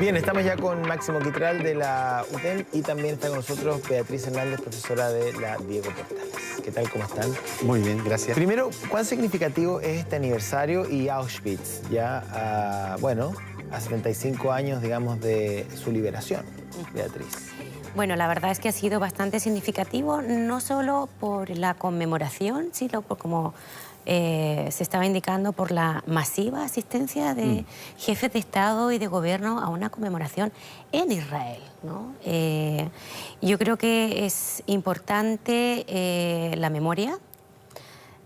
Bien, estamos ya con Máximo Quitral de la UTEM y también está con nosotros Beatriz Hernández, profesora de la Diego Portales. ¿Qué tal? ¿Cómo están? Muy bien, gracias. Primero, ¿cuán significativo es este aniversario y Auschwitz? Ya, a 75 años, digamos, de su liberación, Beatriz. Bueno, la verdad es que ha sido bastante significativo, no solo por la conmemoración, sino por como se estaba indicando, por la masiva asistencia de jefes de Estado y de Gobierno a una conmemoración en Israel, ¿no? Yo creo que es importante la memoria.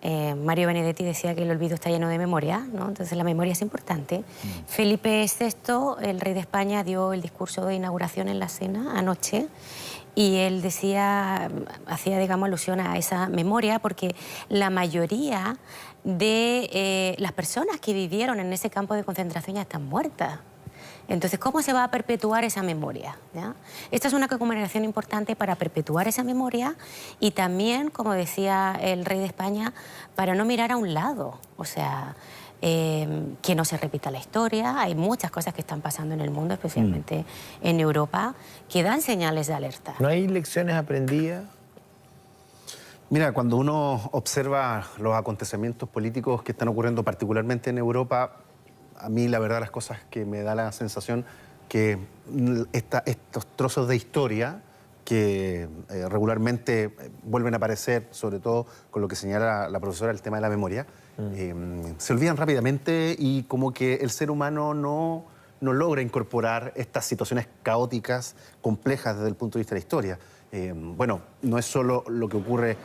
Mario Benedetti decía que el olvido está lleno de memoria, ¿no? Entonces la memoria es importante. Felipe VI, el rey de España, dio el discurso de inauguración en la cena anoche y él decía, hacía, digamos, alusión a esa memoria porque la mayoría de las personas que vivieron en ese campo de concentración ya están muertas. Entonces, ¿cómo se va a perpetuar esa memoria? ¿Ya? Esta es una conmemoración importante para perpetuar esa memoria y también, como decía el rey de España, para no mirar a un lado. O sea, que no se repita la historia. Hay muchas cosas que están pasando en el mundo, especialmente en Europa, que dan señales de alerta. ¿No hay lecciones aprendidas? Mira, cuando uno observa los acontecimientos políticos que están ocurriendo particularmente en Europa, a mí la verdad las cosas que me da la sensación que estos trozos de historia que regularmente vuelven a aparecer, sobre todo con lo que señala la profesora, el tema de la memoria, se olvidan rápidamente y como que el ser humano no logra incorporar estas situaciones caóticas, complejas desde el punto de vista de la historia. Bueno, no es solo lo que ocurre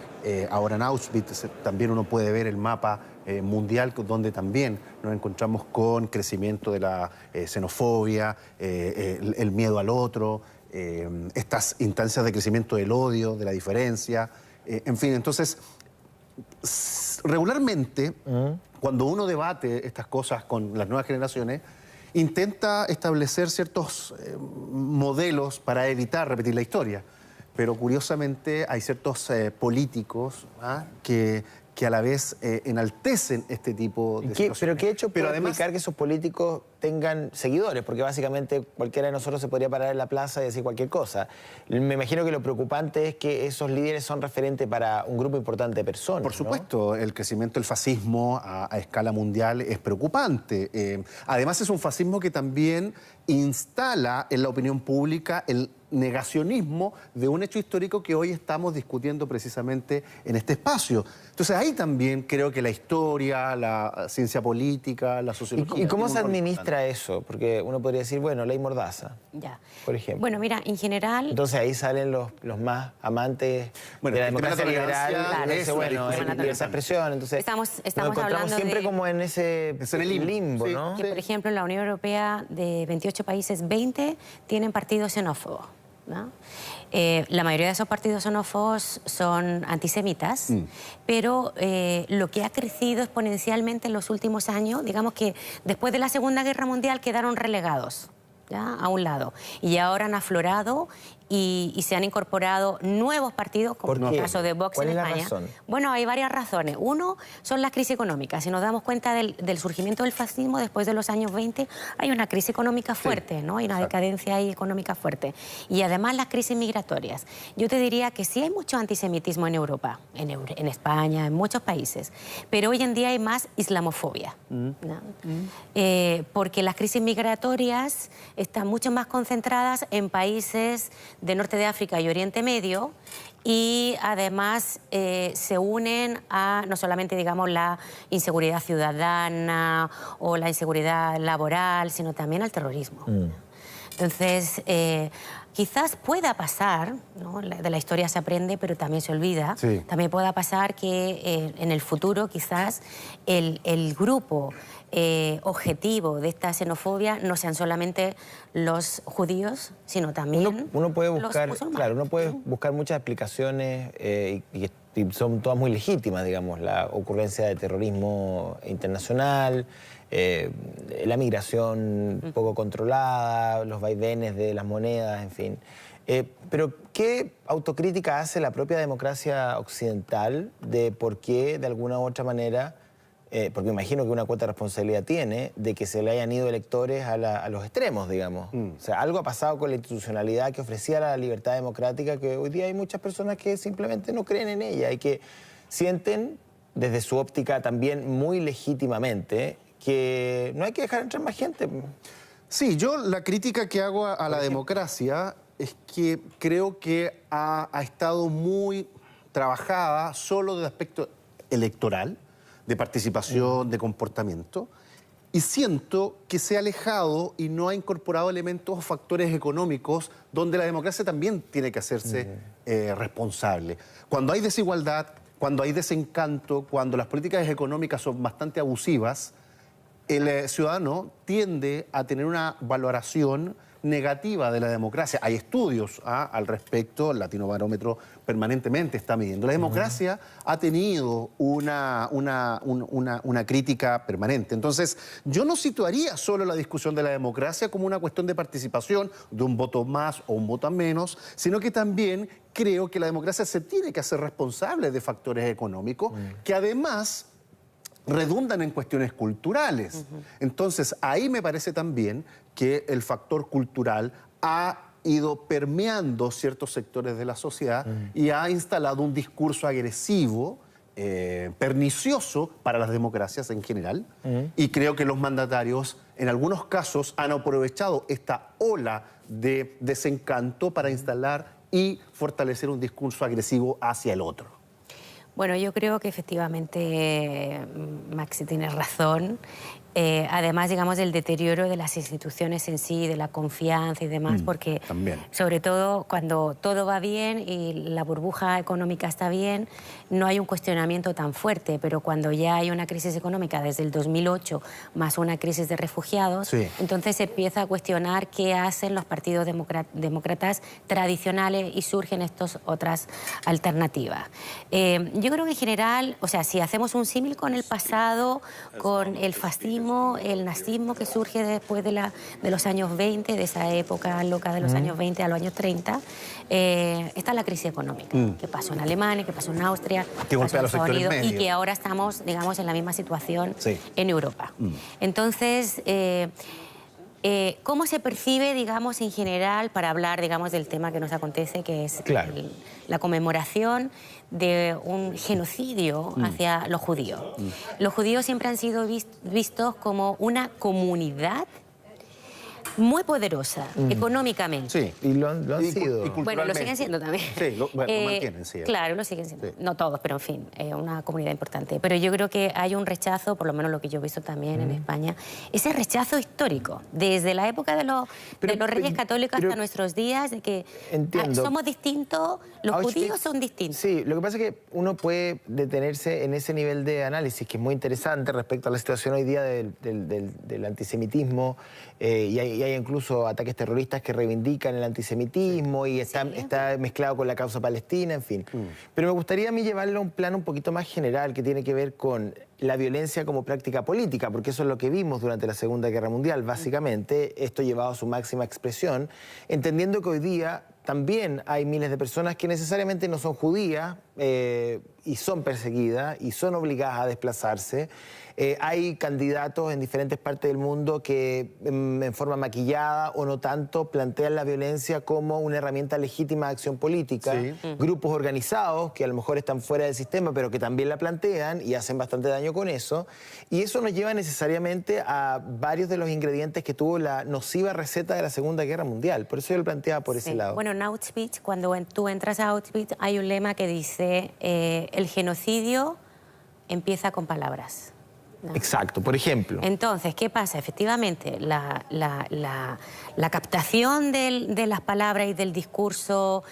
ahora en Auschwitz, también uno puede ver el mapa mundial donde también nos encontramos con crecimiento de la xenofobia, el miedo al otro, estas instancias de crecimiento del odio, de la diferencia, en fin, entonces regularmente cuando uno debate estas cosas con las nuevas generaciones intenta establecer ciertos modelos para evitar repetir la historia. Pero curiosamente hay ciertos políticos que a la vez enaltecen este tipo de situaciones. ¿Pero qué hecho puede explicar que esos políticos tengan seguidores? Porque básicamente cualquiera de nosotros se podría parar en la plaza y decir cualquier cosa. Me imagino que lo preocupante es que esos líderes son referentes para un grupo importante de personas. Por supuesto, ¿no? El crecimiento del fascismo a escala mundial es preocupante. Además es un fascismo que también instala en la opinión pública el negacionismo de un hecho histórico que hoy estamos discutiendo precisamente en este espacio. Entonces ahí también creo que la historia, la ciencia política, la sociología... ¿Y cómo se administra eso? Porque uno podría decir, bueno, ley Mordaza, por ejemplo. Bueno, mira, en general... Entonces ahí salen los más amantes de la democracia liberal. Claro, es libertad de expresión. Entonces estamos nos encontramos hablando siempre de, como en ese limbo, sí, ¿no? Que, por ejemplo, en la Unión Europea, de 28 países, 20 tienen partidos xenófobos, ¿no? La mayoría de esos partidos xenófobos son antisemitas, pero lo que ha crecido exponencialmente en los últimos años, digamos que después de la Segunda Guerra Mundial quedaron relegados, ¿ya?, a un lado, y ahora han aflorado y se han incorporado nuevos partidos, como en el caso de Vox en España. ¿Cuál es la razón? Bueno, hay varias razones. Uno son las crisis económicas. Si nos damos cuenta del surgimiento del fascismo después de los años 20, hay una crisis económica fuerte, ¿no? Hay una decadencia ahí económica fuerte. Y además las crisis migratorias. Yo te diría que sí hay mucho antisemitismo en Europa, en España, en muchos países, pero hoy en día hay más islamofobia, ¿no? Porque las crisis migratorias están mucho más concentradas en países de Norte de África y Oriente Medio y además se unen a no solamente, digamos, la inseguridad ciudadana o la inseguridad laboral, sino también al terrorismo. Entonces, quizás pueda pasar, ¿no? De la historia se aprende, pero también se olvida. Sí. También pueda pasar que en el futuro quizás el grupo objetivo de esta xenofobia no sean solamente los judíos, sino también uno puede buscar, los musulmanes. claro, uno puede buscar muchas explicaciones y son todas muy legítimas, digamos, la ocurrencia de terrorismo internacional, la migración poco controlada, los vaivenes de las monedas, en fin. Pero ¿qué autocrítica hace la propia democracia occidental de por qué, de alguna u otra manera, porque me imagino que una cuota de responsabilidad tiene, de que se le hayan ido electores a los extremos, digamos. O sea, algo ha pasado con la institucionalidad que ofrecía la libertad democrática, que hoy día hay muchas personas que simplemente no creen en ella y que sienten, desde su óptica también muy legítimamente, que no hay que dejar entrar más gente. Sí, yo la crítica que hago a la democracia es que creo que ha estado muy trabajada solo desde el aspecto electoral, de participación, de comportamiento, y siento que se ha alejado y no ha incorporado elementos o factores económicos donde la democracia también tiene que hacerse responsable. Cuando hay desigualdad, cuando hay desencanto, cuando las políticas económicas son bastante abusivas, el ciudadano tiende a tener una valoración negativa de la democracia. Hay estudios al respecto, el Latinobarómetro permanentemente está midiendo. La democracia ha tenido una crítica permanente. Entonces, yo no situaría solo la discusión de la democracia como una cuestión de participación, de un voto más o un voto menos, sino que también creo que la democracia se tiene que hacer responsable de factores económicos que además redundan en cuestiones culturales. Entonces, ahí me parece también que el factor cultural ha ido permeando ciertos sectores de la sociedad y ha instalado un discurso agresivo, pernicioso para las democracias en general. Y creo que los mandatarios, en algunos casos, han aprovechado esta ola de desencanto para instalar y fortalecer un discurso agresivo hacia el otro. Bueno, yo creo que efectivamente Maxi tiene razón. Además, digamos, del deterioro de las instituciones en sí, de la confianza y demás, porque también. sobre todo cuando todo va bien y la burbuja económica está bien, no hay un cuestionamiento tan fuerte, pero cuando ya hay una crisis económica desde el 2008 más una crisis de refugiados, entonces se empieza a cuestionar qué hacen los partidos demócratas tradicionales y surgen estas otras alternativas. Yo creo que en general, o sea, si hacemos un símil con el pasado, con el fascismo, el nazismo que surge después de los años 20, de esa época loca de los años 20 a los años 30, está la crisis económica, que pasó en Alemania, que pasó en Austria, que golpea a los sectores Unidos, medios. y que ahora estamos, digamos, en la misma situación en Europa. Entonces, ¿cómo se percibe, digamos, en general, para hablar, digamos, del tema que nos acontece, que es la conmemoración de un genocidio hacia los judíos? Los judíos siempre han sido vistos como una comunidad muy poderosa económicamente. Sí, y lo han sido. Y bueno, lo siguen siendo también. Sí, lo mantienen, sí. Claro, lo siguen siendo. No todos, pero en fin, una comunidad importante. Pero yo creo que hay un rechazo, por lo menos lo que yo he visto también en España, ese rechazo histórico, desde la época de los Reyes Católicos hasta nuestros días, de que somos distintos, los judíos son distintos. Sí, lo que pasa es que uno puede detenerse en ese nivel de análisis, que es muy interesante respecto a la situación hoy día del antisemitismo, y hay incluso ataques terroristas que reivindican el antisemitismo y está mezclado con la causa palestina, en fin. Pero me gustaría a mí llevarlo a un plano un poquito más general que tiene que ver con la violencia como práctica política, porque eso es lo que vimos durante la Segunda Guerra Mundial, básicamente, esto llevado a su máxima expresión, entendiendo que hoy día también hay miles de personas que necesariamente no son judías y son perseguidas y son obligadas a desplazarse. Hay candidatos en diferentes partes del mundo que en forma maquillada o no tanto plantean la violencia como una herramienta legítima de acción política. Grupos organizados que a lo mejor están fuera del sistema pero que también la plantean y hacen bastante daño con eso. Y eso nos lleva necesariamente a varios de los ingredientes que tuvo la nociva receta de la Segunda Guerra Mundial. Por eso yo lo planteaba por ese lado. Bueno, en Auschwitz, cuando tú entras a Auschwitz, hay un lema que dice el genocidio empieza con palabras. ¿No? Exacto, por ejemplo. Entonces, ¿qué pasa? Efectivamente, la captación de las palabras y del discurso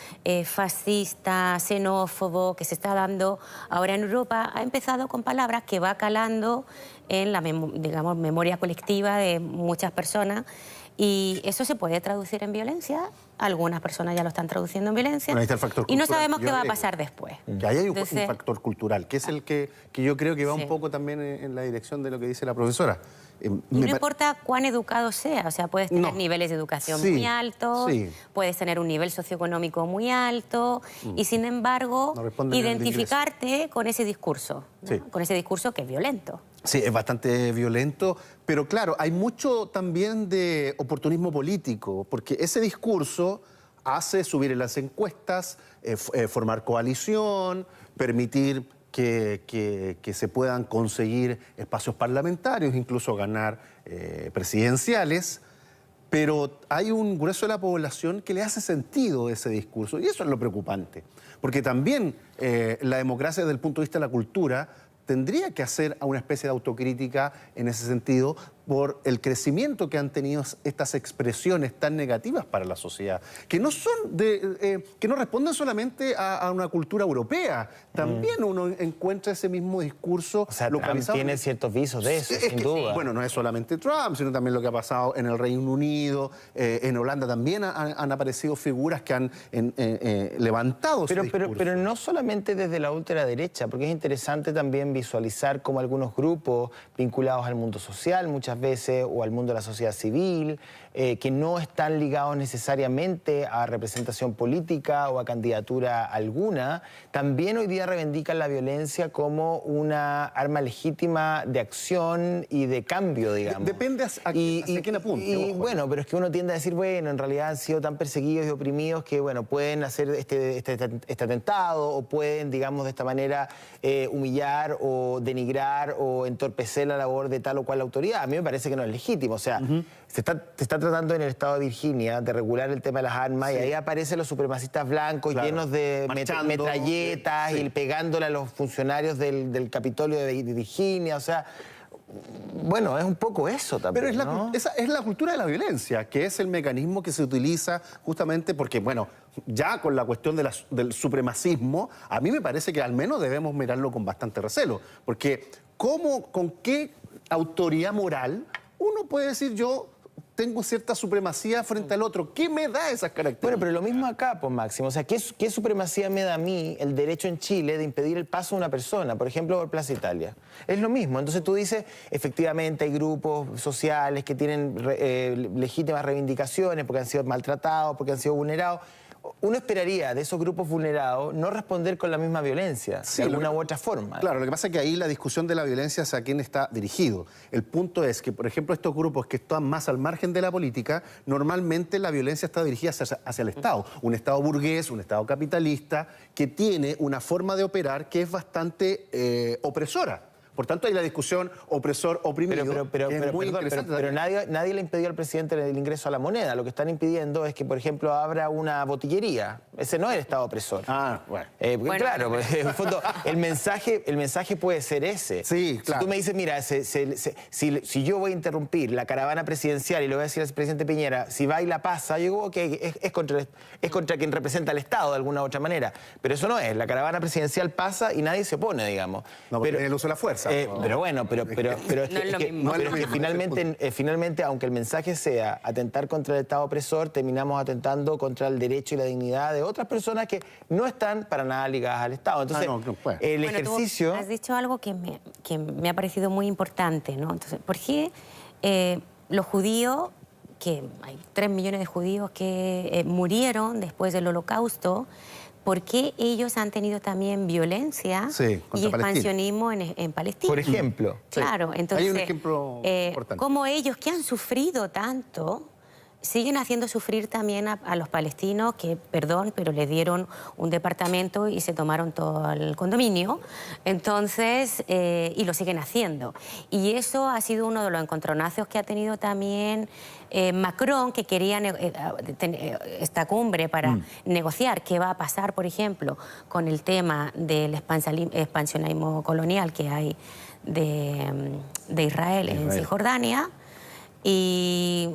fascista, xenófobo que se está dando ahora en Europa ha empezado con palabras que va calando en la digamos, memoria colectiva de muchas personas. Y eso se puede traducir en violencia. Algunas personas ya lo están traduciendo en violencia. Bueno, ahí está el factor y no cultural. sabemos qué va a pasar después. Que ahí hay un factor cultural, que es el que yo creo que va un poco también en la dirección de lo que dice la profesora, Y no importa cuán educado sea, o sea, puedes tener niveles de educación muy altos, puedes tener un nivel socioeconómico muy alto y sin embargo identificarte con ese discurso, ¿no? Con ese discurso que es violento. Sí, es bastante violento, pero claro, hay mucho también de oportunismo político, porque ese discurso hace subir en las encuestas, formar coalición, permitir que se puedan conseguir espacios parlamentarios, incluso ganar presidenciales, pero hay un grueso de la población que le hace sentido ese discurso, y eso es lo preocupante, porque también la democracia desde el punto de vista de la cultura tendría que hacer una especie de autocrítica en ese sentido por el crecimiento que han tenido estas expresiones tan negativas para la sociedad, que no son que no responden solamente a una cultura europea. También uno encuentra ese mismo discurso. O sea, Trump tiene ciertos visos de eso, sin duda. Bueno, no es solamente Trump, sino también lo que ha pasado en el Reino Unido, en Holanda también han aparecido figuras que han levantado ese discurso. Pero no solamente desde la ultraderecha, porque es interesante también visualizar cómo algunos grupos vinculados al mundo social muchas veces o al mundo de la sociedad civil, que no están ligados necesariamente a representación política o a candidatura alguna, también hoy día reivindican la violencia como una arma legítima de acción y de cambio, digamos. Depende hacia quién apunte. Y bueno, pero es que uno tiende a decir, bueno, en realidad han sido tan perseguidos y oprimidos que, bueno, pueden hacer este atentado o pueden, digamos, de esta manera humillar o denigrar o entorpecer la labor de tal o cual autoridad. A mí me parece que no es legítimo. O sea, se está tratando en el estado de Virginia de regular el tema de las armas y ahí aparecen los supremacistas blancos llenos de metralletas y pegándole a los funcionarios del Capitolio de Virginia. O sea, bueno, es un poco eso también, pero esa es la cultura de la violencia, que es el mecanismo que se utiliza justamente porque, bueno, ya con la cuestión del supremacismo, a mí me parece que al menos debemos mirarlo con bastante recelo, porque ¿con qué autoridad moral uno puede decir yo tengo cierta supremacía frente al otro? ¿Qué me da esas características? Bueno, pero lo mismo acá, pues, Máximo. O sea, ¿qué supremacía me da a mí el derecho en Chile de impedir el paso de una persona? Por ejemplo, por Plaza Italia. Es lo mismo. Entonces tú dices, efectivamente hay grupos sociales que tienen legítimas reivindicaciones porque han sido maltratados, porque han sido vulnerados. Uno esperaría de esos grupos vulnerados no responder con la misma violencia, de alguna u otra forma. Claro, lo que pasa es que ahí la discusión de la violencia es a quién está dirigido. El punto es que, por ejemplo, estos grupos que están más al margen de la política, normalmente la violencia está dirigida hacia el Estado. Un Estado burgués, un Estado capitalista, que tiene una forma de operar que es bastante opresora. Por tanto, hay la discusión opresor-oprimido. Pero nadie le impidió al presidente el ingreso a la moneda. Lo que están impidiendo es que, por ejemplo, abra una botillería. Ese no es el Estado opresor. Claro, en el fondo, el mensaje puede ser ese. Sí, claro. Si tú me dices, mira, si yo voy a interrumpir la caravana presidencial y le voy a decir al presidente Piñera, si va y la pasa, yo digo, ok, es contra quien representa al Estado de alguna u otra manera. Pero eso no es. La caravana presidencial pasa y nadie se opone, digamos. No, porque el uso de la fuerza. Pero bueno, pero es que finalmente, aunque el mensaje sea atentar contra el Estado opresor, terminamos atentando contra el derecho y la dignidad de otras personas que no están para nada ligadas al Estado. Entonces, el ejercicio... Tú has dicho algo que me ha parecido muy importante, ¿no? Entonces, ¿por qué los judíos, que hay 3 millones de judíos que murieron después del Holocausto, ¿por qué ellos han tenido también violencia y expansionismo en Palestina? Por ejemplo. Claro, entonces, hay un ejemplo importante. Como ellos que han sufrido tanto, siguen haciendo sufrir también a los palestinos que, perdón, pero le dieron un departamento y se tomaron todo el condominio, entonces, y lo siguen haciendo. Y eso ha sido uno de los encontronazos que ha tenido también Macron, que quería esta cumbre para negociar qué va a pasar, por ejemplo, con el tema del expansionismo colonial que hay de Israel en Cisjordania, y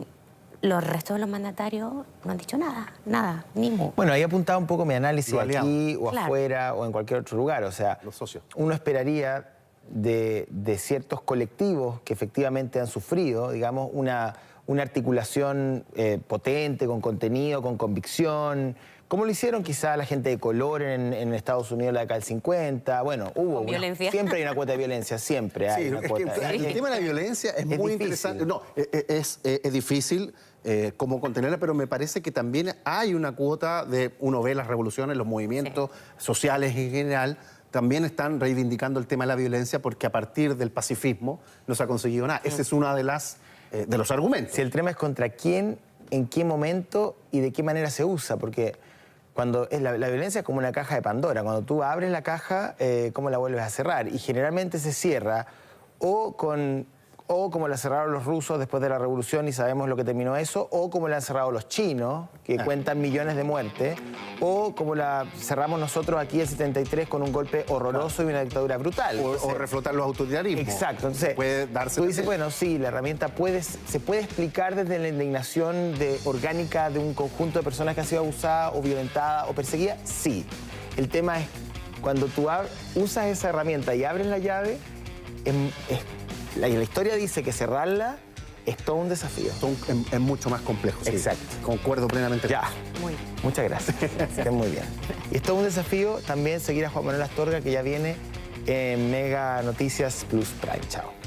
los restos de los mandatarios no han dicho nada, ni mu. Bueno, ahí apuntaba un poco mi análisis aquí o afuera o en cualquier otro lugar. O sea, los socios. Uno esperaría de ciertos colectivos que efectivamente han sufrido, digamos, una articulación potente, con contenido, con convicción, como lo hicieron quizá la gente de color en Estados Unidos, la década del 50. Bueno, hubo violencia. Siempre hay una cuota de violencia, siempre hay una cuota. El tema de la violencia es muy interesante. No, es difícil cómo contenerla, pero me parece que también hay una cuota de, uno ve las revoluciones, los movimientos sociales en general, también están reivindicando el tema de la violencia porque a partir del pacifismo no se ha conseguido nada. Ese es uno de los argumentos. Si el tema es contra quién, en qué momento y de qué manera se usa, porque cuando la violencia es como una caja de Pandora. Cuando tú abres la caja, ¿cómo la vuelves a cerrar? Y generalmente se cierra o como la cerraron los rusos después de la revolución y sabemos lo que terminó eso, o como la han cerrado los chinos, que cuentan millones de muertes, o como la cerramos nosotros aquí en 73 con un golpe horroroso y una dictadura brutal. O reflotar los autoritarismos. Exacto. Entonces, puede darse tú dices, bueno, sí, la herramienta se puede explicar desde la indignación orgánica de un conjunto de personas que han sido abusadas o violentadas o perseguidas, sí. El tema es cuando tú usas esa herramienta y abres la llave, la historia dice que cerrarla es todo un desafío. Es mucho más complejo. Exacto. Sí, concuerdo plenamente. Ya. Muy bien. Muchas gracias. Estén muy bien. Y es todo un desafío también seguir a Juan Manuel Astorga, que ya viene en Mega Noticias Plus Prime. Chao.